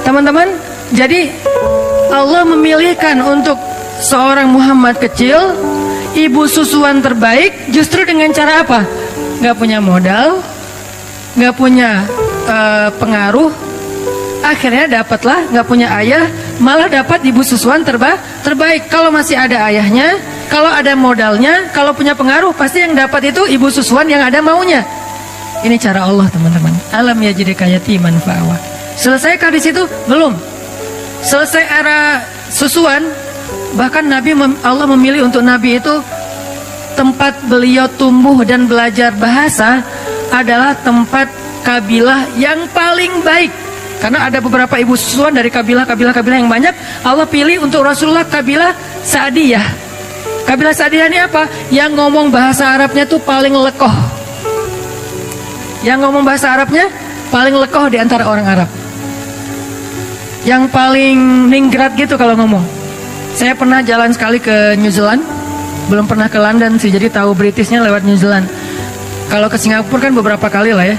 teman-teman, jadi Allah memilihkan untuk seorang Muhammad kecil, ibu susuan terbaik, justru dengan cara apa? Gak punya modal, gak punya pengaruh, akhirnya dapatlah gak punya ayah, malah dapat ibu susuan terbaik. Kalau masih ada ayahnya, kalau ada modalnya, kalau punya pengaruh, pasti yang dapat itu ibu susuan yang ada maunya. Ini cara Allah, teman-teman. Alam yajidka yatiman fa'awa. Selesaikah di situ? Belum. Selesai era susuan, bahkan Allah memilih untuk Nabi itu tempat beliau tumbuh dan belajar bahasa adalah tempat kabilah yang paling baik. Karena ada beberapa ibu susuan dari kabilah yang banyak, Allah pilih untuk Rasulullah kabilah Sa'diyah. Kabilah Sa'diyah ini apa? Yang ngomong bahasa Arabnya tuh paling lekoh. Yang ngomong bahasa Arabnya paling lekoh di antara orang Arab. Yang paling ningrat gitu kalau ngomong. Saya pernah jalan sekali ke New Zealand, belum pernah ke London sih, jadi tahu Britishnya lewat New Zealand. Kalau ke Singapura kan beberapa kali lah ya,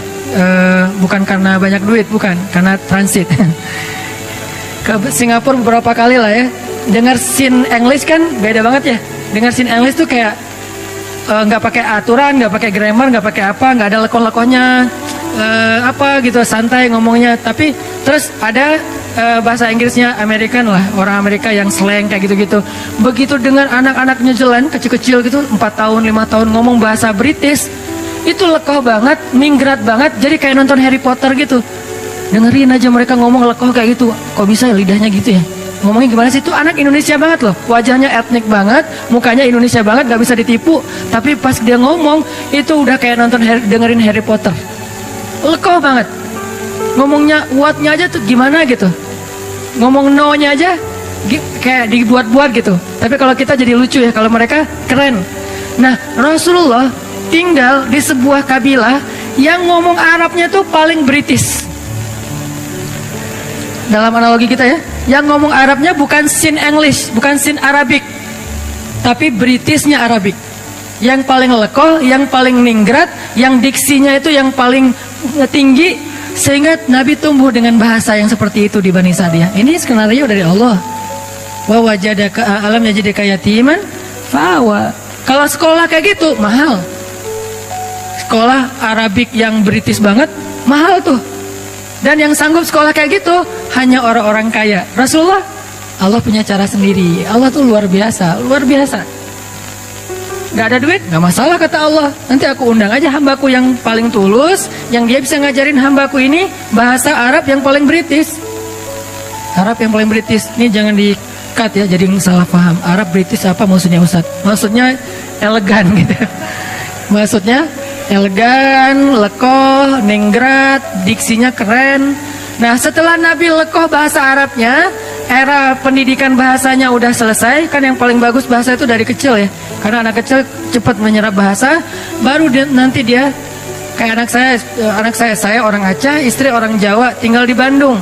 bukan karena banyak duit, bukan, karena transit. Ke Singapura beberapa kali lah ya. Dengar scene English kan beda banget ya. Dengar scene English tuh kayak nggak pakai aturan, nggak pakai grammar, nggak pakai apa, nggak ada lekoh-lekohnya, apa gitu, santai ngomongnya. Tapi terus ada bahasa Inggrisnya American lah, orang Amerika yang slang kayak gitu-gitu. Begitu dengan anak-anak New Zealand kecil-kecil gitu, 4 tahun, 5 tahun ngomong bahasa British, itu lekoh banget, minggat banget, jadi kayak nonton Harry Potter gitu. Dengerin aja mereka ngomong lekoh kayak gitu. Kok bisa ya lidahnya gitu ya? Ngomongnya gimana sih? Itu anak Indonesia banget loh, wajahnya etnik banget, mukanya Indonesia banget, gak bisa ditipu. Tapi pas dia ngomong, itu udah kayak nonton dengerin Harry Potter. Lekoh banget. Ngomongnya what-nya aja tuh gimana gitu. Ngomong no-nya aja kayak dibuat-buat gitu. Tapi kalau kita jadi lucu ya, kalau mereka keren. Nah, Rasulullah tinggal di sebuah kabilah yang ngomong Arabnya tuh paling British. Dalam analogi kita ya, yang ngomong Arabnya bukan sin English, bukan sin Arabic, tapi Britishnya Arabic. Yang paling lekoh, yang paling ningrat, yang diksinya itu yang paling tinggi, sehingga Nabi tumbuh dengan bahasa yang seperti itu di Bani Sa'diyah. Ini skenario dari Allah. Wa wajadaka alam yajidka yatiman fa'awa. Kalau sekolah kayak gitu mahal. Sekolah Arabik yang British banget mahal tuh. Dan yang sanggup sekolah kayak gitu hanya orang-orang kaya. Rasulullah, Allah punya cara sendiri. Allah tuh luar biasa, luar biasa. Gak ada duit, gak masalah kata Allah. Nanti aku undang aja hambaku yang paling tulus, yang dia bisa ngajarin hambaku ini bahasa Arab yang paling British. Arab yang paling British. Ini jangan di-cut ya, jadi salah paham. Arab British apa maksudnya Ustaz? Maksudnya elegan gitu. Maksudnya elegan, lekoh, ningrat, diksinya keren. Nah, setelah Nabi lekoh bahasa Arabnya, era pendidikan bahasanya udah selesai. Kan yang paling bagus bahasa itu dari kecil ya, karena anak kecil cepat menyerap bahasa. Baru nanti dia kayak anak saya orang Aceh, istri orang Jawa, tinggal di Bandung.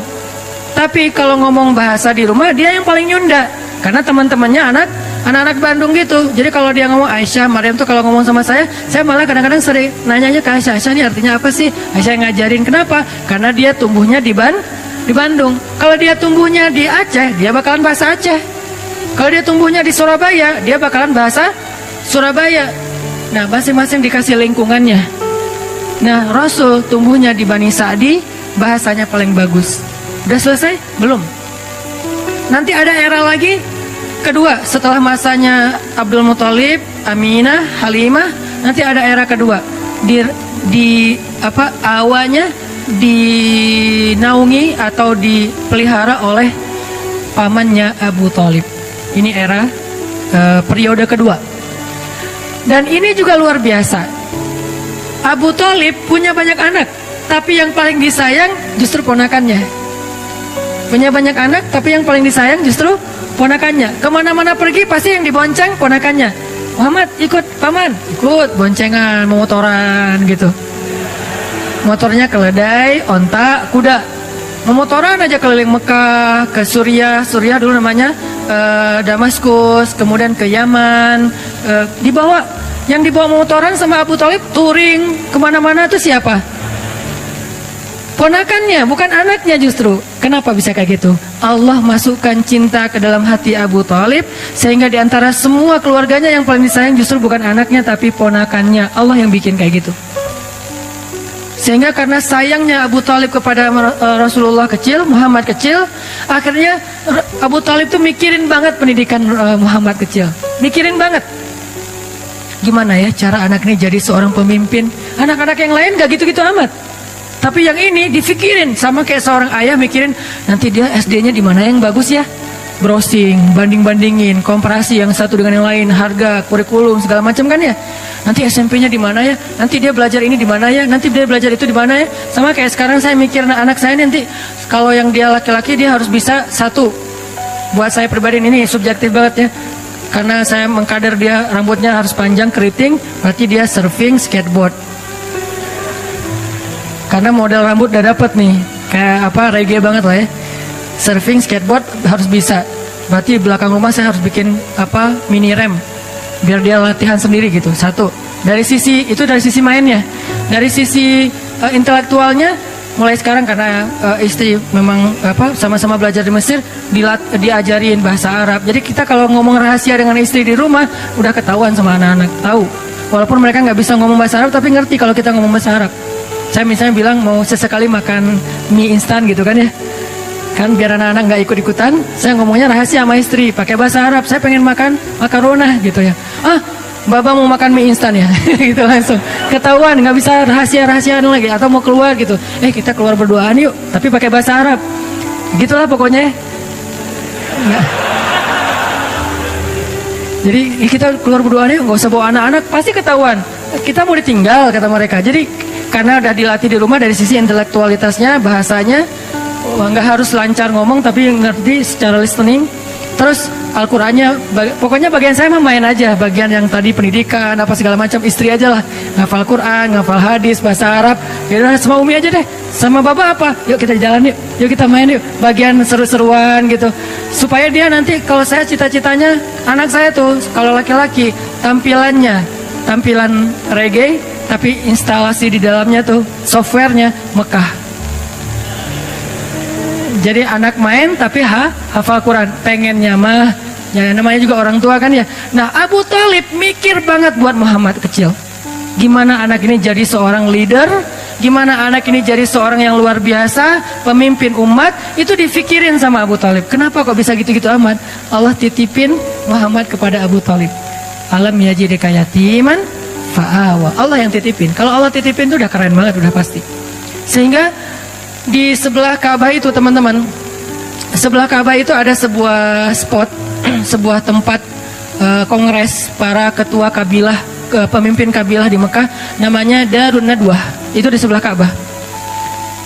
Tapi kalau ngomong bahasa di rumah, dia yang paling nyunda, karena teman-temannya anak-anak Bandung gitu. Jadi kalau dia ngomong Aisyah, Maryam tuh kalau ngomong sama saya malah kadang-kadang sering nanyanya ke Aisyah, Aisyah ini artinya apa sih? Aisyah yang ngajarin. Kenapa? Karena dia tumbuhnya di Bandung. Kalau dia tumbuhnya di Aceh, dia bakalan bahasa Aceh. Kalau dia tumbuhnya di Surabaya, dia bakalan bahasa Surabaya. Nah, masing-masing dikasih lingkungannya. Nah, Rasul tumbuhnya di Bani Sa'di, bahasanya paling bagus. Udah selesai? Belum. Nanti ada era lagi kedua setelah masanya Abdul Muthalib, Aminah, Halimah. Nanti ada era kedua. Awalnya dinaungi atau dipelihara oleh pamannya Abu Thalib. Ini era periode kedua. Dan ini juga luar biasa. Abu Thalib punya banyak anak, tapi yang paling disayang justru ponakannya. Punya banyak anak, tapi yang paling disayang justru ponakannya. Kemana-mana pergi pasti yang dibonceng ponakannya. Muhammad ikut paman, ikut boncengan, motoran gitu. Motornya keledai, onta, kuda. Memotoran aja keliling Mekah, ke Suriah dulu namanya Damaskus, kemudian ke Yaman. Yang dibawa motoran sama Abu Thalib touring kemana-mana itu siapa? Ponakannya, bukan anaknya justru. Kenapa bisa kayak gitu? Allah masukkan cinta ke dalam hati Abu Thalib, sehingga di antara semua keluarganya yang paling disayang justru bukan anaknya tapi ponakannya. Allah yang bikin kayak gitu. Sehingga karena sayangnya Abu Thalib kepada Rasulullah kecil, Muhammad kecil, akhirnya Abu Thalib tuh mikirin banget pendidikan Muhammad kecil. Mikirin banget. Gimana ya cara anak ini jadi seorang pemimpin? Anak-anak yang lain gak gitu-gitu amat. Tapi yang ini difikirin, sama kayak seorang ayah mikirin nanti dia SD-nya di mana yang bagus ya. Browsing, banding-bandingin, komparasi yang satu dengan yang lain, harga, kurikulum segala macam kan ya. Nanti SMP-nya di mana ya? Nanti dia belajar ini di mana ya? Nanti dia belajar itu di mana ya? Sama kayak sekarang saya mikir anak saya nanti kalau yang dia laki-laki dia harus bisa satu. Buat saya pribadi ini subjektif banget ya. Karena saya mengkader dia rambutnya harus panjang keriting, berarti dia surfing skateboard. Karena model rambut udah dapet nih, kayak apa reggae banget lah ya. Surfing skateboard harus bisa. Berarti di belakang rumah saya harus bikin apa mini rem, biar dia latihan sendiri gitu. Satu. Dari sisi itu dari sisi mainnya, dari sisi intelektualnya mulai sekarang karena istri memang apa sama-sama belajar di Mesir diajarin bahasa Arab. Jadi kita kalau ngomong rahasia dengan istri di rumah udah ketahuan sama anak-anak tahu. Walaupun mereka nggak bisa ngomong bahasa Arab tapi ngerti kalau kita ngomong bahasa Arab. Saya misalnya bilang mau sesekali makan mie instan gitu kan ya. Kan biar anak-anak nggak ikut-ikutan, saya ngomongnya rahasia sama istri pakai bahasa Arab. Saya pengen makan makarona gitu ya. Baba mau makan mie instan ya, gitu langsung ketahuan, nggak bisa rahasia-rahasiaan lagi. Atau mau keluar gitu, kita keluar berduaan yuk, tapi pakai bahasa Arab. Gitulah pokoknya. Nggak. Jadi kita keluar berduaan yuk, nggak usah bawa anak-anak, pasti ketahuan. Kita mau ditinggal kata mereka. Jadi karena udah dilatih di rumah dari sisi intelektualitasnya, bahasanya nggak harus lancar ngomong tapi ngerti secara listening. Terus Al-Qurannya, pokoknya bagian saya mah main aja. Bagian yang tadi pendidikan, apa segala macam, istri aja lah. Ngafal Quran, ngafal hadis, bahasa Arab. Yaudah sama Umi aja deh. Sama Baba apa? Yuk kita jalan yuk. Yuk kita main yuk. Bagian seru-seruan gitu. Supaya dia nanti, kalau saya cita-citanya, anak saya tuh, kalau laki-laki, tampilan reggae, tapi instalasi di dalamnya tuh, softwarenya Mekah. Jadi anak main tapi hafal Quran, pengennya mah ya namanya juga orang tua kan ya. Nah Abu Thalib mikir banget buat Muhammad kecil. Gimana anak ini jadi seorang leader, gimana anak ini jadi seorang yang luar biasa, pemimpin umat, itu difikirin sama Abu Thalib. Kenapa kok bisa gitu-gitu amat? Allah titipin Muhammad kepada Abu Thalib. Alam yajidika yatiman fa'awa. Allah yang titipin. Kalau Allah titipin itu udah keren banget, udah pasti. Sehingga di sebelah Ka'bah itu teman-teman, sebelah Ka'bah itu ada sebuah spot, sebuah tempat kongres para ketua kabilah, pemimpin kabilah di Mekah, namanya Darun Nadwah. Itu di sebelah Ka'bah.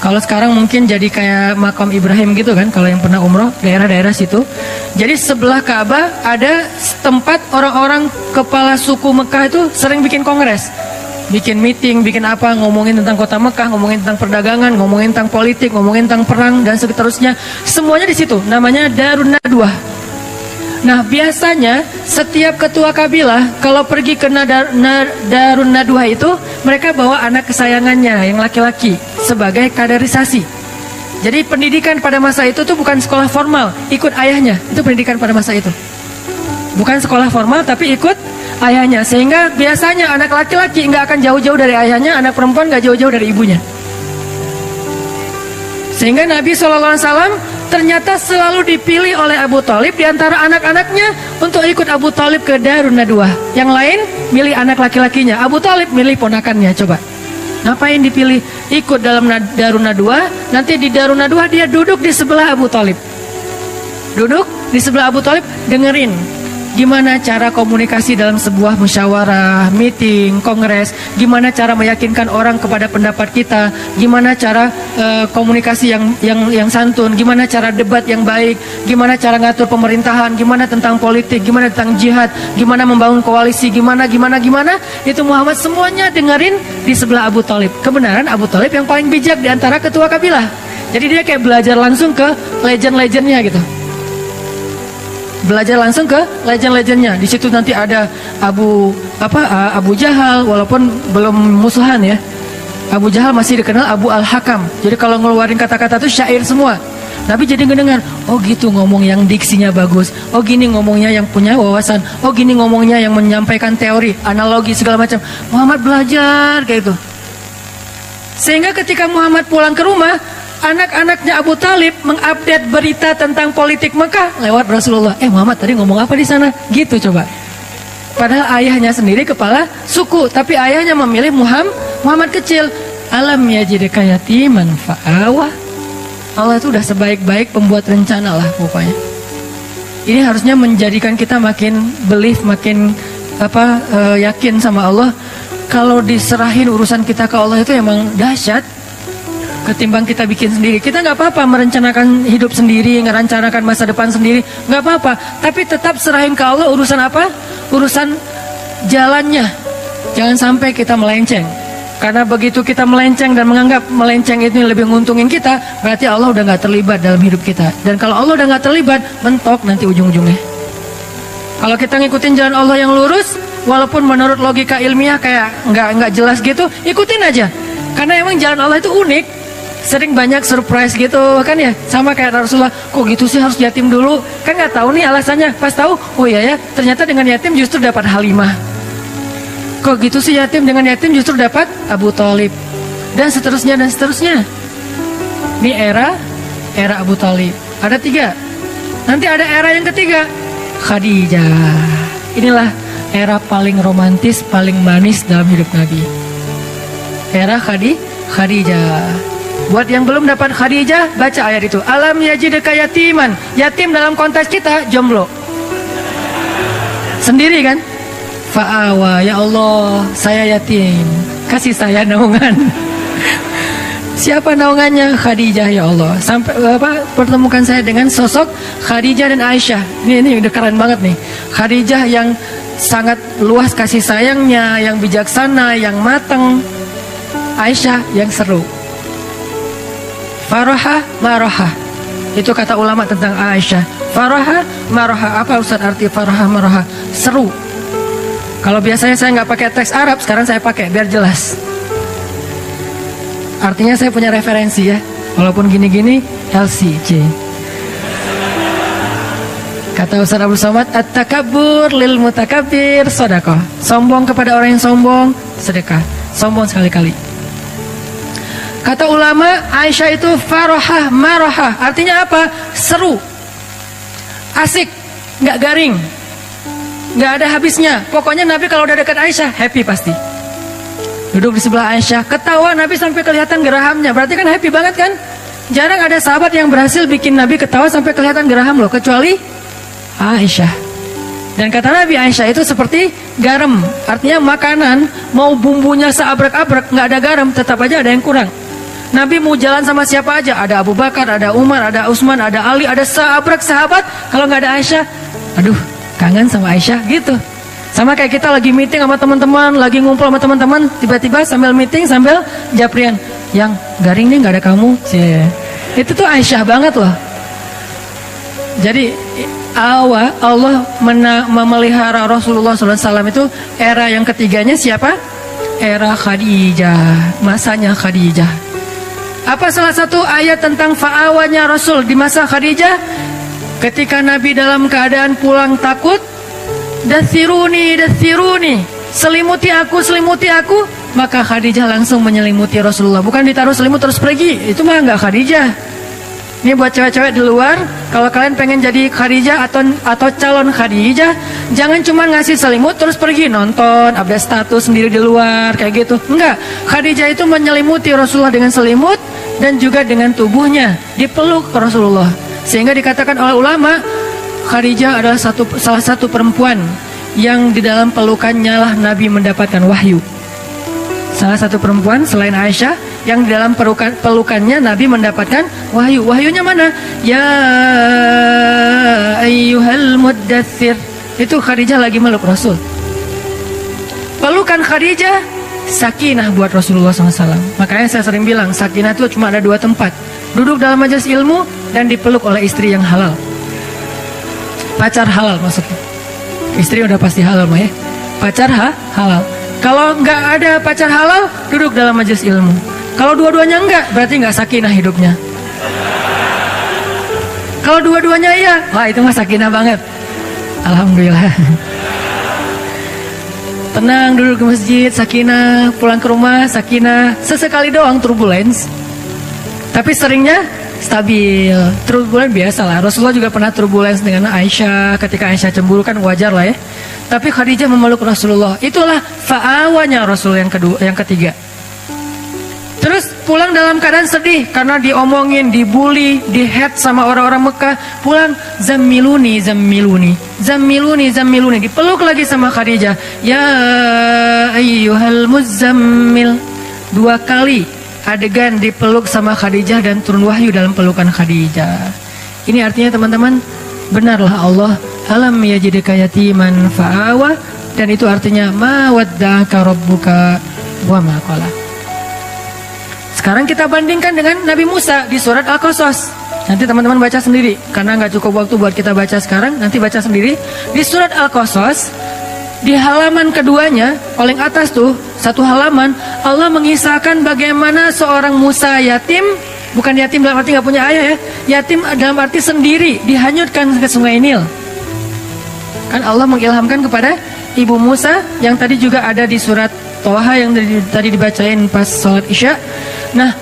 Kalau sekarang mungkin jadi kayak makam Ibrahim gitu kan, kalau yang pernah umroh daerah-daerah situ. Jadi sebelah Ka'bah ada tempat orang-orang kepala suku Mekah itu sering bikin kongres. Bikin meeting, bikin apa, ngomongin tentang kota Mekah, ngomongin tentang perdagangan, ngomongin tentang politik, ngomongin tentang perang dan seterusnya. Semuanya di situ. Namanya Darun Nadwah. Nah, biasanya setiap ketua kabilah kalau pergi ke Darun Nadwah itu, mereka bawa anak kesayangannya yang laki-laki sebagai kaderisasi. Jadi pendidikan pada masa itu tuh bukan sekolah formal, ikut ayahnya. Itu pendidikan pada masa itu. Bukan sekolah formal tapi ikut ayahnya, sehingga biasanya anak laki-laki nggak akan jauh-jauh dari ayahnya, anak perempuan nggak jauh-jauh dari ibunya. Sehingga Nabi SAW ternyata selalu dipilih oleh Abu Thalib di antara anak-anaknya untuk ikut Abu Thalib ke Darun Nadwah. Yang lain milih anak laki-lakinya, Abu Thalib milih ponakannya. Coba, ngapain dipilih ikut dalam Darun Nadwah? Nanti di Darun Nadwah dia duduk di sebelah Abu Thalib. Duduk di sebelah Abu Thalib, dengerin gimana cara komunikasi dalam sebuah musyawarah, meeting, kongres, gimana cara meyakinkan orang kepada pendapat kita, gimana cara komunikasi yang santun, gimana cara debat yang baik, gimana cara ngatur pemerintahan, gimana tentang politik, gimana tentang jihad, gimana membangun koalisi, gimana, itu Muhammad semuanya dengerin di sebelah Abu Thalib. Kebenaran Abu Thalib yang paling bijak di antara ketua kabilah. Jadi dia kayak belajar langsung ke legend-legendnya gitu. Belajar langsung ke legend-legendnya. Di situ nanti ada Abu Jahal, walaupun belum musuhan ya. Abu Jahal masih dikenal Abu Al-Hakam. Jadi kalau ngeluarin kata-kata itu syair semua. Nabi jadi ngedengar, oh gitu ngomong yang diksinya bagus, oh gini ngomongnya yang punya wawasan, oh gini ngomongnya yang menyampaikan teori, analogi segala macam. Muhammad belajar kayak itu. Sehingga ketika Muhammad pulang ke rumah, anak-anaknya Abu Talib mengupdate berita tentang politik Mekah lewat Rasulullah. Muhammad tadi ngomong apa di sana? Gitu coba. Padahal ayahnya sendiri kepala suku, tapi ayahnya memilih Muhammad kecil. Alam yajidka yatiman fa'awa. Allah itu udah sebaik-baik pembuat rencana lah pokoknya. Ini harusnya menjadikan kita makin belief, makin yakin sama Allah. Kalau diserahin urusan kita ke Allah itu emang dahsyat ketimbang kita bikin sendiri. Kita nggak apa-apa merencanakan hidup sendiri, merencanakan masa depan sendiri, nggak apa-apa. Tapi tetap serahin ke Allah urusan apa? Urusan jalannya. Jangan sampai kita melenceng. Karena begitu kita melenceng dan menganggap melenceng itu lebih menguntungin kita, berarti Allah udah nggak terlibat dalam hidup kita. Dan kalau Allah udah nggak terlibat, mentok nanti ujung-ujungnya. Kalau kita ngikutin jalan Allah yang lurus, walaupun menurut logika ilmiah kayak nggak jelas gitu, ikutin aja. Karena emang jalan Allah itu unik, sering banyak surprise gitu kan ya. Sama kayak Rasulullah, kok gitu sih harus yatim dulu? Kan nggak tahu nih alasannya. Pas tahu, oh iya ya, ternyata dengan yatim justru dapat Halimah. Kok gitu sih yatim, dengan yatim justru dapat Abu Talib. Dan seterusnya dan seterusnya. Ini era Abu Talib. Ada 3. Nanti ada era yang ketiga, Khadijah. Inilah era paling romantis, paling manis dalam hidup Nabi. Era Khadijah. Buat yang belum dapat Khadijah, baca ayat itu. Alam yajidka yatiman. Yatim dalam konteks kita jomblo. Sendiri kan? Fa'awa, ya Allah, saya yatim, kasih saya naungan. Siapa naungannya? Khadijah, ya Allah. Sampai pertemukan saya dengan sosok Khadijah dan Aisyah. Ini udah keren banget nih. Khadijah yang sangat luas kasih sayangnya, yang bijaksana, yang matang. Aisyah yang seru. Faraha, maraha. Itu kata ulama tentang Aisyah. Faraha, maraha. Apa Ustaz arti faraha, maraha? Seru. Kalau biasanya saya nggak pakai teks Arab, sekarang saya pakai biar jelas. Artinya saya punya referensi ya. Walaupun gini-gini, LCJ. Kata Ustaz Abdul Somad, at-takabbur lil mutakabbir sedekah. Sombong kepada orang yang sombong, sedekah. Sombong sekali-kali. Kata ulama, Aisyah itu farahah marahah. Artinya apa? Seru, asik, nggak garing. Nggak ada habisnya. Pokoknya Nabi kalau udah dekat Aisyah happy pasti. Duduk di sebelah Aisyah, ketawa Nabi sampai kelihatan gerahamnya. Berarti kan happy banget kan? Jarang ada sahabat yang berhasil bikin Nabi ketawa sampai kelihatan geraham loh, kecuali Aisyah. Dan kata Nabi, Aisyah itu seperti garam. Artinya makanan mau bumbunya seabrek-abrek, nggak ada garam, tetap aja ada yang kurang. Nabi mau jalan sama siapa aja, ada Abu Bakar, ada Umar, ada Utsman, ada Ali, ada seabrek sahabat. Kalau nggak ada Aisyah, aduh, kangen sama Aisyah gitu. Sama kayak kita lagi meeting sama teman-teman, lagi ngumpul sama teman-teman, tiba-tiba sambil meeting sambil japrian, yang garing nih nggak ada kamu. Itu tuh Aisyah banget loh. Jadi Allah memelihara Rasulullah SAW itu era yang ketiganya siapa? Era Khadijah, masanya Khadijah. Apa salah satu ayat tentang fa'awanya Rasul di masa Khadijah? Ketika Nabi dalam keadaan pulang takut, dathiruni, selimuti aku, maka Khadijah langsung menyelimuti Rasulullah. Bukan ditaruh selimut terus pergi, itu mah nggak Khadijah. Ini buat cewek-cewek di luar, kalau kalian pengen jadi Khadijah atau calon Khadijah, jangan cuma ngasih selimut terus pergi nonton, update status sendiri di luar kayak gitu. Enggak, Khadijah itu menyelimuti Rasulullah dengan selimut dan juga dengan tubuhnya, dipeluk Rasulullah. Sehingga dikatakan oleh ulama, Khadijah adalah salah satu perempuan yang di dalam pelukannya lah Nabi mendapatkan wahyu. Salah satu perempuan selain Aisyah yang di dalam pelukannya Nabi mendapatkan wahyu. Wahyunya mana? Ya ayyuhal muddatsir. Itu Khadijah lagi meluk Rasul. Pelukan Khadijah sakinah buat Rasulullah SAW. Makanya saya sering bilang sakinah itu cuma ada 2 tempat. Duduk dalam majelis ilmu dan dipeluk oleh istri yang halal. Pacar halal maksudnya. Istri udah pasti halal mah ya. Pacar halal. Kalau nggak ada pacar halal, duduk dalam majelis ilmu. Kalau dua-duanya enggak, berarti nggak sakinah hidupnya. Kalau dua-duanya iya, wah itu mah sakinah banget. Alhamdulillah. Tenang duduk ke masjid, sakinah, pulang ke rumah, sakinah. Sesekali doang turbulence. Tapi seringnya stabil. Turbulence biasa lah. Rasulullah juga pernah turbulence dengan Aisyah. Ketika Aisyah cemburu kan wajar lah ya. Tapi Khadijah memeluk Rasulullah. Itulah fa'awanya Rasul yang ketiga. Terus pulang dalam keadaan sedih karena diomongin, dibully, dihead sama orang-orang Mekah. Pulang zammiluni, zammiluni, zammiluni, zammiluni. Dipeluk lagi sama Khadijah. Ya ayyuhal muzammil. 2 kali adegan dipeluk sama Khadijah dan turun wahyu dalam pelukan Khadijah. Ini artinya teman-teman, benarlah Allah alam yajidka yatiman fa'awa, dan itu artinya ma wadda'aka rabbuka wa ma qala. Sekarang kita bandingkan dengan Nabi Musa di surat Al-Qasas. Nanti teman-teman baca sendiri, karena nggak cukup waktu buat kita baca sekarang. Nanti baca sendiri di surat Al-Qasas. Di halaman keduanya, paling atas tuh, 1 halaman, Allah mengisahkan bagaimana seorang Musa yatim. Bukan yatim dalam arti nggak punya ayah ya. Yatim dalam arti sendiri, dihanyutkan ke sungai Nil. Kan Allah mengilhamkan kepada ibu Musa, yang tadi juga ada di surat Toha yang tadi dibacain pas sholat Isya. Nah,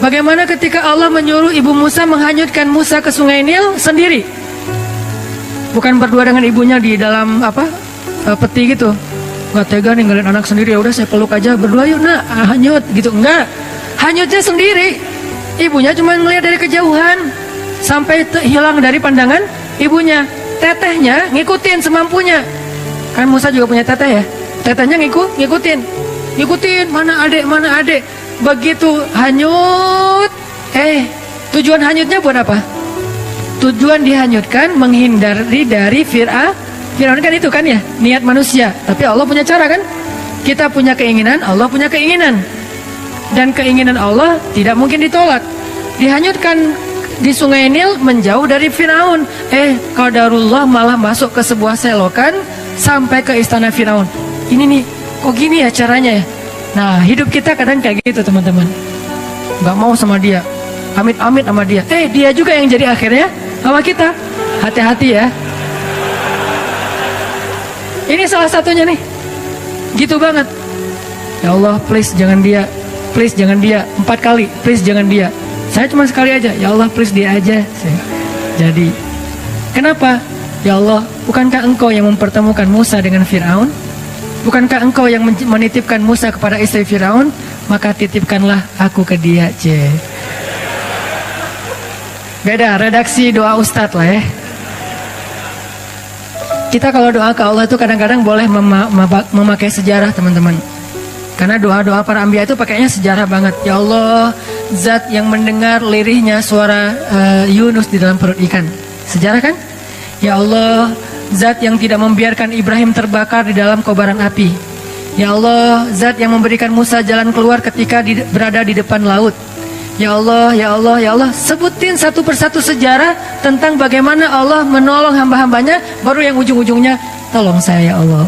bagaimana ketika Allah menyuruh ibu Musa menghanyutkan Musa ke sungai Nil sendiri? Bukan berdua dengan ibunya di dalam peti gitu. Gak tega ninggalin anak sendiri, ya udah saya peluk aja berdua yuk nak, hanyut gitu. Enggak, hanyutnya sendiri. Ibunya cuma melihat dari kejauhan sampai hilang dari pandangan ibunya. Tetehnya ngikutin semampunya. Kan Musa juga punya teteh ya. Tetehnya ngikutin mana adek. Begitu hanyut, tujuan hanyutnya buat apa? Tujuan dihanyutkan menghindari dari Fir'aun kan itu kan ya, niat manusia. Tapi Allah punya cara kan? Kita punya keinginan, Allah punya keinginan. Dan keinginan Allah tidak mungkin ditolak. Dihanyutkan di sungai Nil menjauh dari Fir'aun. Qadarullah malah masuk ke sebuah selokan sampai ke istana Fir'aun. Ini nih, kok gini ya caranya ya? Nah, hidup kita kadang kayak gitu teman-teman. Gak mau sama dia, amit-amit sama dia. Dia juga yang jadi akhirnya sama kita. Hati-hati ya. Ini salah satunya nih. Gitu banget. Ya Allah, please jangan dia. Please jangan dia. 4 kali, please jangan dia. Saya cuma sekali aja. Ya Allah, please dia aja. Jadi, kenapa? Ya Allah, bukankah engkau yang mempertemukan Musa dengan Fir'aun? Bukankah engkau yang menitipkan Musa kepada istri Fir'aun? Maka titipkanlah aku ke dia. Beda redaksi doa Ustadz lah ya. Kita kalau doa ke Allah itu kadang-kadang boleh memakai sejarah teman-teman. Karena doa-doa para anbiya itu pakainya sejarah banget. Ya Allah, zat yang mendengar lirihnya suara Yunus di dalam perut ikan. Sejarah kan? Ya Allah, zat yang tidak membiarkan Ibrahim terbakar di dalam kobaran api. Ya Allah, zat yang memberikan Musa jalan keluar ketika berada di depan laut. Ya Allah, ya Allah, ya Allah. Sebutin satu persatu sejarah tentang bagaimana Allah menolong hamba-hambanya. Baru yang ujung-ujungnya, tolong saya ya Allah.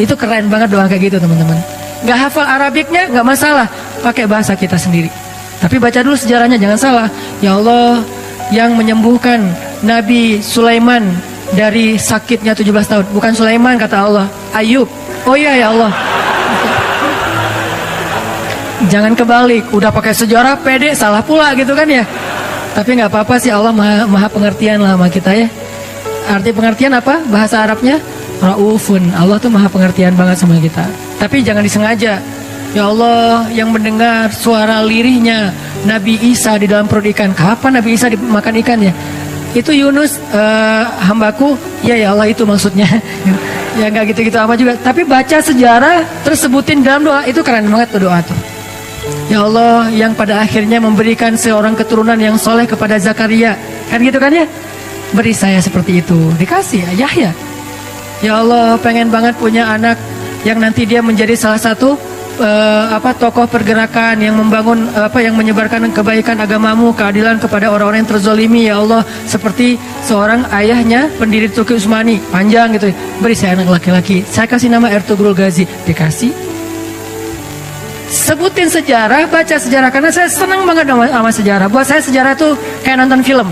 Itu keren banget doa kayak gitu teman-teman. Gak hafal Arabiknya, gak masalah. Pakai bahasa kita sendiri. Tapi baca dulu sejarahnya, jangan salah. Ya Allah, yang menyembuhkan Nabi Sulaiman dari sakitnya 17 tahun. Bukan Sulaiman kata Allah, Ayub. Oh iya ya Allah. Jangan kebalik, udah pakai sejarah pede, salah pula gitu kan ya. Tapi nggak apa-apa sih, Allah maha pengertian lah sama kita ya. Arti pengertian apa? Bahasa Arabnya Raufun. Allah tuh maha pengertian banget sama kita. Tapi jangan disengaja. Ya Allah, yang mendengar suara lirihnya Nabi Isa di dalam perut ikan. Kapan Nabi Isa dimakan ikan ya? Itu Yunus, hambaku. Ya Allah, itu maksudnya. Ya nggak gitu-gitu apa juga. Tapi baca sejarah terus sebutin dalam doa, itu keren banget tuh doa tuh. Ya Allah, yang pada akhirnya memberikan seorang keturunan yang soleh kepada Zakaria. Kan gitu kan ya? Beri saya seperti itu. Dikasih Yahya. Ya Allah, pengen banget punya anak yang nanti dia menjadi salah satu tokoh pergerakan yang membangun yang menyebarkan kebaikan agamamu, keadilan kepada orang-orang yang terzolimi. Ya Allah, seperti seorang ayahnya pendiri Turki Utsmani, panjang gitu. Beri saya anak laki-laki. Saya kasih nama Ertugrul Ghazi. Dikasih. Sebutin sejarah, baca sejarah, karena saya senang banget sama sejarah. Buat saya sejarah tuh kayak nonton film.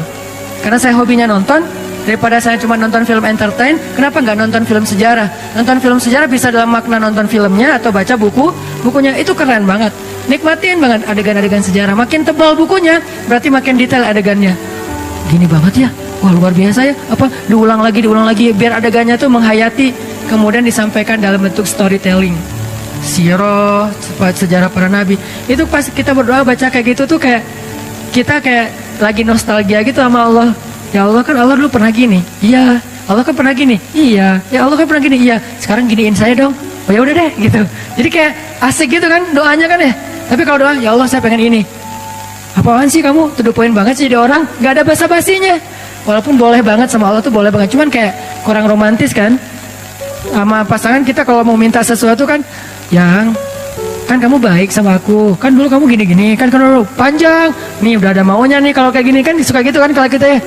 Karena saya hobinya nonton, daripada saya cuma nonton film entertain, kenapa nggak nonton film sejarah? Nonton film sejarah bisa dalam makna nonton filmnya atau baca bukunya, itu keren banget. Nikmatin banget adegan-adegan sejarah. Makin tebal bukunya, berarti makin detail adegannya. Gini banget ya, wah luar biasa ya. Apa diulang lagi, biar adegannya tuh menghayati, kemudian disampaikan dalam bentuk storytelling. Sirah, sejarah para nabi. Itu pas kita berdoa baca kayak gitu tuh kayak kita kayak lagi nostalgia gitu sama Allah. Ya Allah kan Allah dulu pernah gini. Iya. Allah kan pernah gini. Iya. Ya Allah kan pernah gini. Iya. Sekarang giniin saya dong. Oh ya udah deh gitu. Jadi kayak asik gitu kan doanya kan ya. Tapi kalau doa, ya Allah saya pengen ini. Apaan sih kamu? To the point banget sih jadi orang. Gak ada basa-basinya. Walaupun boleh banget sama Allah tuh boleh banget. Cuman kayak kurang romantis kan. Sama pasangan kita kalau mau minta sesuatu kan, yang kan kamu baik sama aku. Kan dulu kamu gini-gini. Kan dulu panjang. Nih udah ada maunya nih kalau kayak gini kan suka gitu kan kalau kita ya.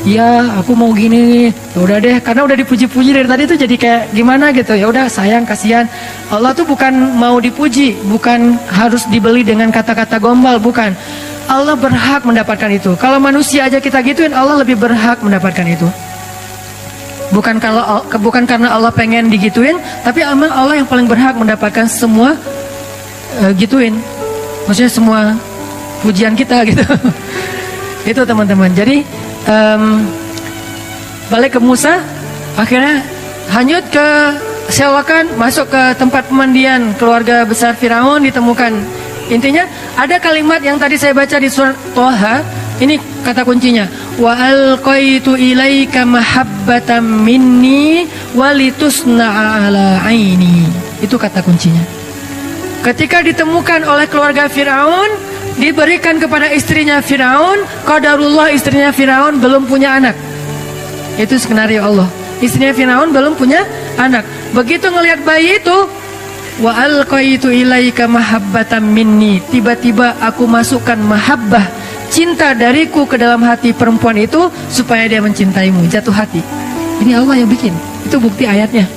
Iya, aku mau gini. Ya udah deh, karena udah dipuji-puji dari tadi tuh jadi kayak gimana gitu. Ya udah, sayang, kasihan. Allah tuh bukan mau dipuji, bukan harus dibeli dengan kata-kata gombal, bukan. Allah berhak mendapatkan itu. Kalau manusia aja kita gituin, Allah lebih berhak mendapatkan itu. Bukan karena Allah pengen digituin, tapi emang Allah yang paling berhak mendapatkan semua gituin. Maksudnya semua pujian kita gitu. Itu teman-teman. Jadi balik ke Musa, akhirnya hanyut ke sewakan, masuk ke tempat pemandian keluarga besar Firaun, ditemukan. Intinya ada kalimat yang tadi saya baca di surat Toha, ini kata kuncinya, wa alqaitu ilaika mahabbatan minni walitusna'a ala aini. Itu kata kuncinya. Ketika ditemukan oleh keluarga Firaun, diberikan kepada istrinya Firaun, qadarullah istrinya Firaun belum punya anak. Itu skenario Allah. Istrinya Firaun belum punya anak. Begitu ngelihat bayi itu, wa alqaitu ilaika mahabbatan minni, tiba-tiba aku masukkan mahabbah, cinta dariku ke dalam hati perempuan itu supaya dia mencintaimu, jatuh hati. Ini Allah yang bikin. Itu bukti ayatnya.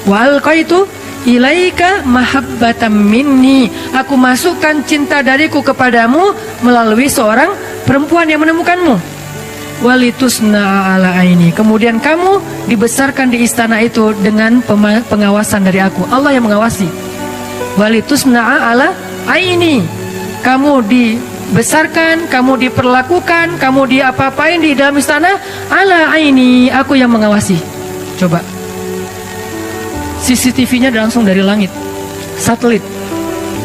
Wa alqaitu ilaika mahabbatan minni, aku masukkan cinta dariku kepadamu melalui seorang perempuan yang menemukanmu. Walitusna ala aini, kemudian kamu dibesarkan di istana itu dengan pengawasan dari aku. Allah yang mengawasi. Walitusna ala aini, kamu dibesarkan, kamu diperlakukan, kamu diapa-apain di dalam istana ala aini, aku yang mengawasi. Coba CCTV-nya langsung dari langit, satelit.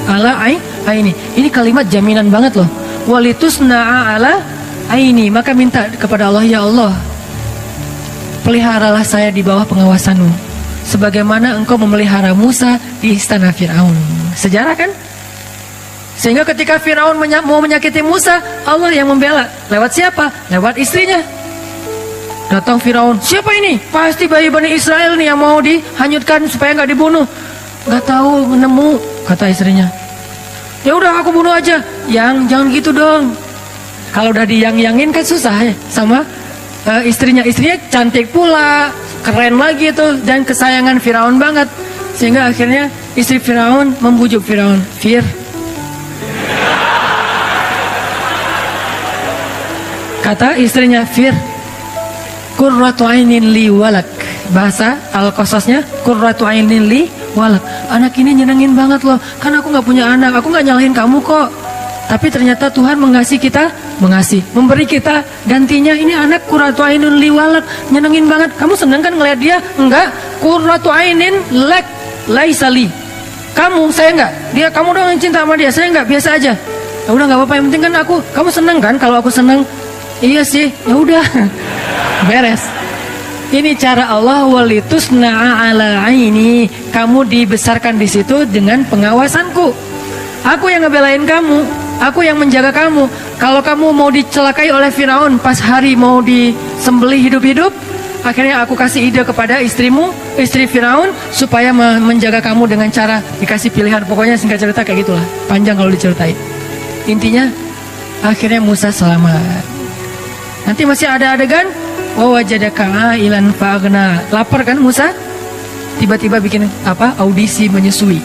Ala aini. Ini kalimat jaminan banget loh. Walitusna'a ala aini. Maka minta kepada Allah, ya Allah, peliharalah saya di bawah pengawasanmu, sebagaimana engkau memelihara Musa di istana Firaun. Sejarah kan? Sehingga ketika Firaun mau menyakiti Musa, Allah yang membela. Lewat siapa? Lewat istrinya. Datang Firaun, siapa ini? Pasti bayi Bani Israel nih yang mau dihanyutkan supaya nggak dibunuh. Nggak tahu, nemu, kata istrinya. Ya udah aku bunuh aja. Jangan gitu dong. Kalau udah diyang-yangin kan susah ya sama istrinya. Istrinya cantik pula, keren lagi tuh, dan kesayangan Firaun banget. Sehingga akhirnya istri Firaun membujuk Firaun, kata istrinya, Qurratu ainin li walak. Bahasa Al-Qasasnya, Qurratu ainin li walak. Anak ini nyenengin banget loh. Kan aku gak punya anak, aku gak nyalahin kamu kok. Tapi ternyata Tuhan mengasihi kita, memberi kita gantinya. Ini anak Qurratu ainin li walak, nyenengin banget. Kamu seneng kan ngeliat dia? Enggak. Qurratu ainin lak laisali. Kamu, saya enggak. Kamu dong yang cinta sama dia, saya enggak, biasa aja. Ya udah gak apa-apa, yang penting kan kamu seneng kan kalau aku seneng. Iya sih, ya udah. Beres. Ini cara Allah, walitusna'a ala aini, kamu dibesarkan di situ dengan pengawasanku. Aku yang ngebelain kamu, aku yang menjaga kamu. Kalau kamu mau dicelakai oleh Firaun pas hari mau disembelih hidup-hidup, akhirnya aku kasih ide kepada istrimu, istri Firaun, supaya menjaga kamu dengan cara dikasih pilihan. Pokoknya singkat cerita kayak gitulah, panjang kalau diceritain. Intinya akhirnya Musa selamat. Nanti masih ada adegan wajadaka ailan fa'agna. Lapar kan Musa? Tiba-tiba bikin audisi menyusui.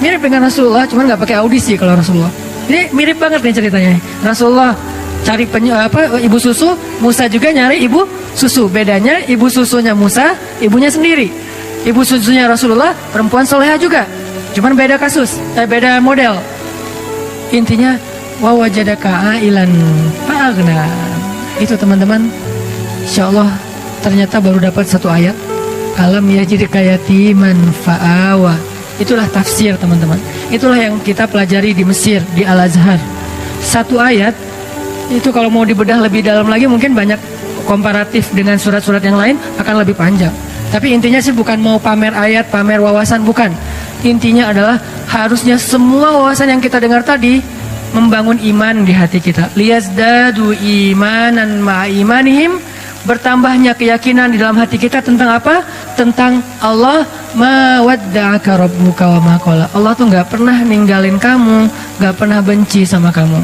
Mirip dengan Rasulullah, cuman nggak pakai audisi kalau Rasulullah. Ini mirip banget nih ceritanya. Rasulullah cari ibu susu, Musa juga nyari ibu susu. Bedanya ibu susunya Musa, ibunya sendiri. Ibu susunya Rasulullah, perempuan soleha juga. Cuman beda kasus, beda model. Intinya wa wajadaka ailan fa'aghna. Itu teman-teman. Insyaallah ternyata baru dapat satu ayat. Alam yajidka yatiman fa'awa. Itulah tafsir teman-teman. Itulah yang kita pelajari di Mesir, di Al-Azhar. Satu ayat itu kalau mau dibedah lebih dalam lagi mungkin banyak komparatif dengan surat-surat yang lain akan lebih panjang. Tapi intinya sih bukan mau pamer ayat, pamer wawasan, bukan. Intinya adalah harusnya semua wawasan yang kita dengar tadi membangun iman di hati kita. Liyazdadu imanan ma'a imanihim, bertambahnya keyakinan di dalam hati kita tentang apa? Tentang Allah. Ma wadda'aka rabbuka wa ma qala. Allah tuh gak pernah ninggalin kamu, gak pernah benci sama kamu.